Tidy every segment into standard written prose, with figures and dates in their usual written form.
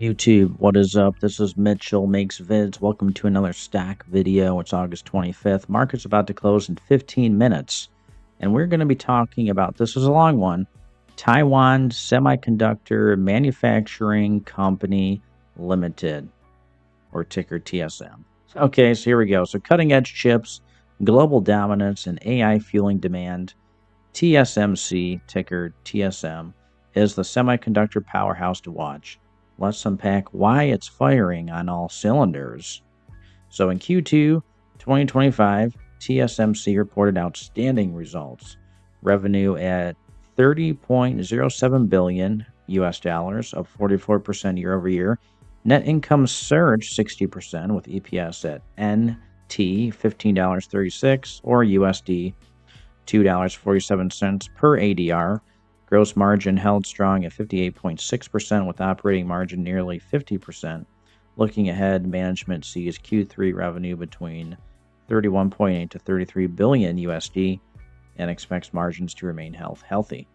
YouTube, what is up? This is Mitchell Makes Vids. Welcome to another stack video. It's August 25th. Market's about to close in 15 minutes. And we're going to be talking about, this is a long one, Taiwan Semiconductor Manufacturing Company Limited, or ticker TSM. Okay, so here we go. So cutting edge chips, global dominance, and AI fueling demand. TSMC, ticker TSM, is the semiconductor powerhouse to watch. Let's unpack why it's firing on all cylinders. So in Q2 2025, TSMC reported outstanding results. Revenue at 30.07 billion US dollars, up 44% year over year. Net income surged 60% with EPS at NT $15.36 or USD $2.47 per ADR. Gross margin held strong at 58.6% with operating margin nearly 50%. Looking ahead, management sees Q3 revenue between 31.8 to 33 billion USD and expects margins to remain healthy.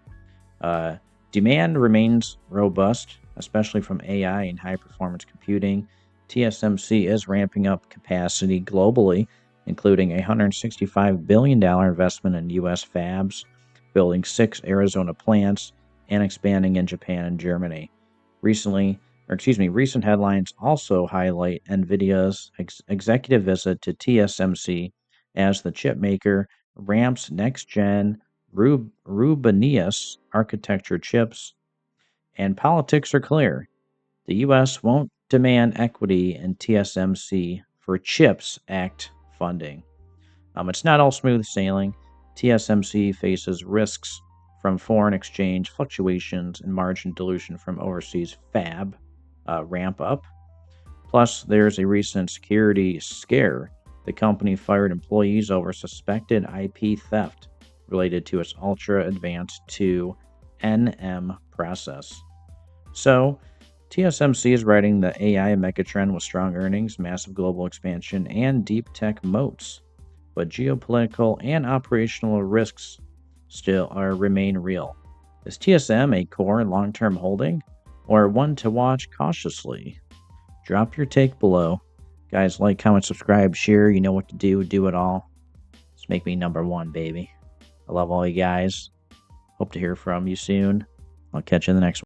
Demand remains robust, especially from AI and high-performance computing. TSMC is ramping up capacity globally, including a $165 billion investment in U.S. fabs, building 6 Arizona plants, and expanding in Japan and Germany. Recent headlines also highlight NVIDIA's executive visit to TSMC as the chip maker ramps next-gen Rubinius architecture chips, and politics are clear. The U.S. won't demand equity in TSMC for CHIPS Act funding. It's not all smooth sailing. TSMC faces risks from foreign exchange fluctuations and margin dilution from overseas fab ramp up. Plus, there's a recent security scare. The company fired employees over suspected IP theft related to its ultra-advanced 2 NM process. So, TSMC is riding the AI megatrend with strong earnings, massive global expansion, and deep tech moats. But geopolitical and operational risks still remain real. Is TSM a core long-term holding or one to watch cautiously? Drop your take below. Guys, like, comment, subscribe, share. You know what to do. Do it all. Just make me #1, baby. I love all you guys. Hope to hear from you soon. I'll catch you in the next one.